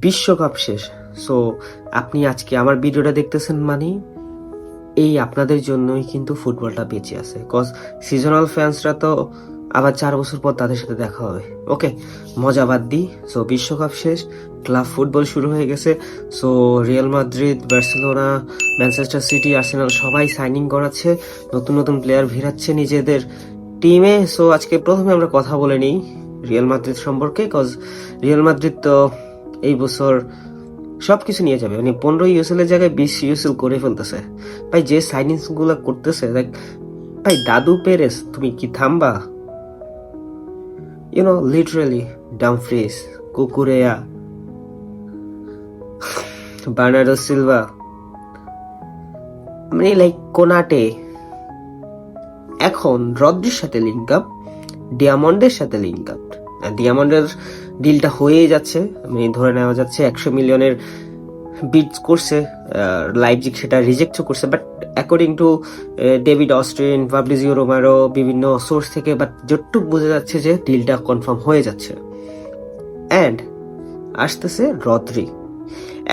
বিশ্বকাপ শেষ। সো আপনি আজকে আমার ভিডিওটা দেখতেছেন মানে এই আপনাদের জন্যই কিন্তু ফুটবলটা বেঁচে আছে, কজ সিজনাল ফ্যান্সরা তো আবার 4 বছর পর তাদের সাথে দেখা হবে। ওকে, মজা বাদ দিই। সো বিশ্বকাপ শেষ, ক্লাব ফুটবল শুরু হয়ে গেছে। So Real Madrid, Barcelona, Manchester city, Arsenal সবাই সাইনিং করাচ্ছে, নতুন নতুন প্লেয়ার ভিড়াচ্ছে নিজেদের টিমে। সো আজকে প্রথমে আমরা কথা বলে নিই রিয়াল মাদ্রিদ সম্পর্কে, কজ রিয়াল মাদ্রিদ তো এই বছর সবকিছু নিয়ে যাবে, মানে 15 ইউএসএল এর জায়গায় 20 ইউএসএল করে ফেলতেছে ভাই। যে সাইনিংস গুলা করতেছে লাইক ভাই, দাদু পেরেস তুমি কি থামবা? Literally Dumfries, Cucurella, Bernardo Silva, মানে লাইক কোনাটে, এখন রদ্রির সাথে লিঙ্ক আপ, ডিয়ামন্ডের সাথে লিঙ্ক আপ। ডিয়ামন্ডের ডিলটা হয়ে যাচ্ছে, মানে ধরে নেওয়া যাচ্ছে 100 মিলিয়নের বিট করছে, লাইপজিগ সেটা রিজেক্টও করছে, but according to David Ornstein, Fabrizio Romano, বিভিন্ন সোর্স থেকে, বাট যতটুক বোঝা যাচ্ছে যে ডিলটা কনফার্ম হয়ে যাচ্ছে। অ্যান্ড আসতেছে রদ্রি।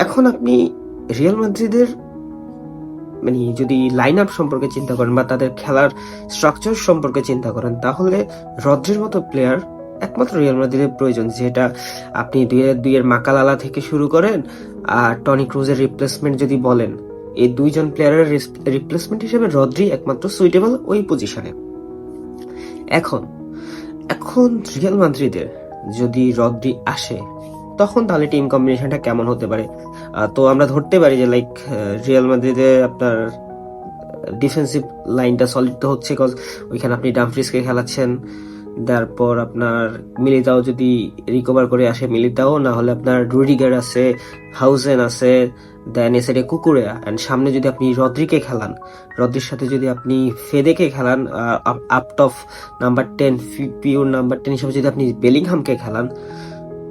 এখন আপনি রিয়াল মাদ্রিদের মানে যদি লাইন আপ সম্পর্কে চিন্তা করেন বা তাদের খেলার স্ট্রাকচার সম্পর্কে চিন্তা করেন, তাহলে রদ্রির মতো প্লেয়ার একমাত্র রিয়াল মাদ্রিদের প্রয়োজন, যেটা আপনি দুইয়ের মাকালালা থেকে শুরু করেন আর টনি ক্রুজের রিপ্লেসমেন্ট যদি বলেন, এই দুইজন প্লেয়ারের রিপ্লেসমেন্ট হিসেবে রদ্রি একমাত্র সুইটেবল ওই পজিশনে। এখন এখন রিয়াল মাদ্রিদের যদি রদ্রি আসে, তখন তাহলে টিম কম্বিনেশনটা কেমন হতে পারে? তো আমরা ধরতে পারি যে লাইক রিয়াল মাদ্রিদে আপনার ডিফেন্সিভ লাইনটা সলিড তো হচ্ছে, কজ ওইখানে আপনি ডামফ্রিজকে খেলাচ্ছেন, তারপর আপনার মিলিতাও যদি রিকভার করে আসে মিলিতাও, না হলে আপনার রুডিগার আছে, হাউজেন আছে, দেন এসাইডে কুকুরেয়া, অ্যান্ড সামনে যদি আপনি রদ্রিকে খেলান, রদ্রির সাথে যদি আপনি ফেদেকে খেলান, up top number 10, pure number 10 হিসেবে যদি আপনি বেলিংহামকে খেলান,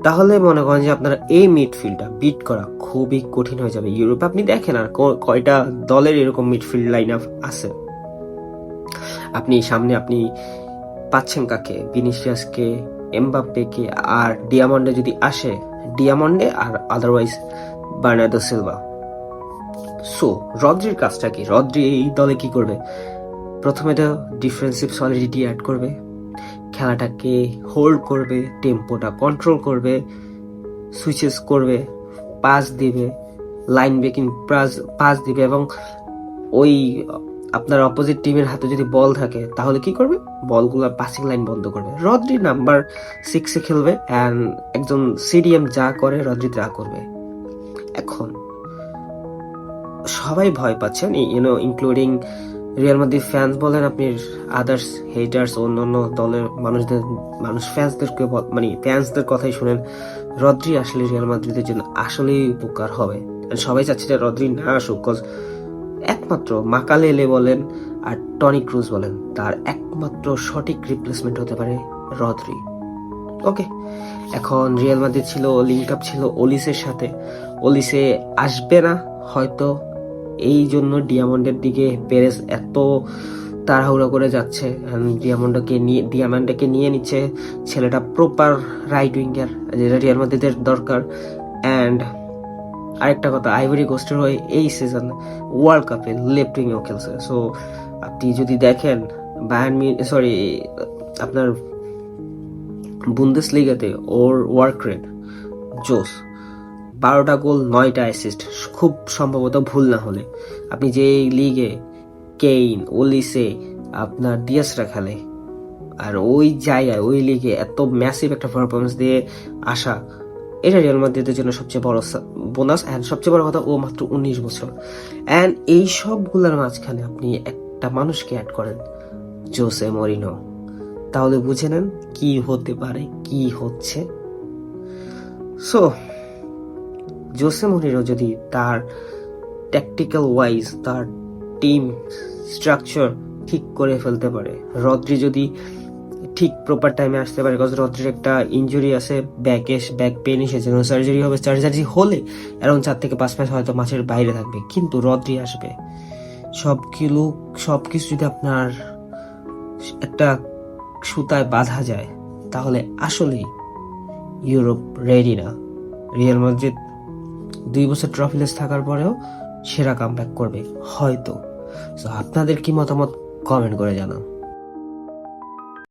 তাহলে মনে করেন যে আপনার এই মিডফিল্ডটা বিট করা খুবই কঠিন হয়ে যাবে। ইউরোপে আপনি দেখেন আর কয়টা দলের এরকম মিডফিল্ড লাইন আপ আছে। আপনি সামনে আপনি পাচ্ছেন কাকে? ভিনিসিয়াসকে, এমবাপ্পেকে, আর ডিয়ামন্ডে যদি আসে ডিয়ামন্ডে, আর আদারওয়াইজ বার্নার্ডো সিলভা। সো রদ্রির কাজটা কি? রদ্রি এই দলে কি করবে? প্রথমে তো ডিফেন্সিভ সলিডিটি অ্যাড করবে, খেলাটাকে হোল্ড করবে, টেম্পোটা কন্ট্রোল করবে, সুইচেস করবে, পাস দিবে, লাইন ব্রেকিং পাস দিবে, এবং ওই আপনার অপোজিট টিমের হাতে যদি বল থাকে তাহলে কি করবে? বলগুলো পাসিং লাইন বন্ধ করবে। রদ্রি নাম্বার 6-এ খেলবে, অ্যান্ড একজন সিডিএম যা করে রদ্রি তা করবে। এখন সবাই ভয় পাচ্ছেন, ইনক্লুডিং রিয়াল মাদ্রিদ ফ্যান্স বলেন, আপনি আদার্স হেটার্স, অন্যান্য দলের ফ্যান্সদের কথাই শুনেন। রদ্রি আসলে রিয়াল মাদ্রিদের জন্য আসলেই উপকার হবে। সবাই চাচ্ছে যে রদ্রি না আসুক, কজ একমাত্র মাকালেলে বলেন আর টনি ক্রুজ বলেন, তার একমাত্র সঠিক রিপ্লেসমেন্ট হতে পারে রদ্রি। ওকে, এখন রিয়াল মাদ্রিদ ছিল লিঙ্ক আপ ছিল ওলিসের সাথে, ওলিসে আসবে না হয়তো, এই জন্য ডিয়ামন্ডের দিকে পেরেস এত তাড়াহুড়ো করে যাচ্ছে, ডিয়ামন্ডকে নিয়ে নিচ্ছে। ছেলেটা প্রপার রাইট উইঙ্গার, যেটা রিয়াল মাদ্রিদের দরকার। অ্যান্ড আরেকটা কথা, আইভরি কোস্টের হয়ে এই সিজন ওয়ার্ল্ড কাপে লেফট উইংও খেলছে। সো আপনি যদি দেখেন আপনার বুন্দেসলিগাতে ওর ওয়ার্ক রেট জোস, 12টা গোল, 9টা অ্যাসিস্ট, খুব সম্ভবত ভুল না হলে। আপনি যে লিগে কেইন, ওলিসে, আপনার দিয়াসরা খেলে, আর ওই জায়গায় ওই লিগে এত ম্যাসিভ একটা পারফরমেন্স দিয়ে আসা, এটা রিয়াল মাদ্রিদের জন্য সবচেয়ে বড় বোনাস। অ্যান্ড সবচেয়ে বড় কথা, ও মাত্র 19 বছর। অ্যান্ড এই সবগুলোর মাঝখানে আপনি একটা মানুষকে অ্যাড করেন, জোসে মরিনো, তাহলে বুঝে নেন কি হতে পারে, কি হচ্ছে। সো জোসে মরিনো যদি তার ট্যাকটিক্যাল ওয়াইজ তার টিম স্ট্রাকচার ঠিক করে ফেলতে পারে, রদ্রি যদি ঠিক প্রপার টাইমে আসতে পারে, বিকজ রদ্রির একটা ইনজুরি আছে, ব্যাক পেন এসেছে, সার্জারি হবে, সার্জারি হলে এরকম 4 থেকে 5 মাস হয়তো মাসের বাইরে থাকবে, কিন্তু রদ্রি আসবে। সবকিছু যদি আপনার একটা সুতায় বাঁধা যায়, তাহলে আসলেই ইউরোপ রেডি না। রিয়াল মাদ্রিদ 2 বছর ট্রফিলেস থাকার পরেও সেরা কামব্যাক করবে হয়তো। তো আপনাদের কি মতামত কমেন্ট করে জানান।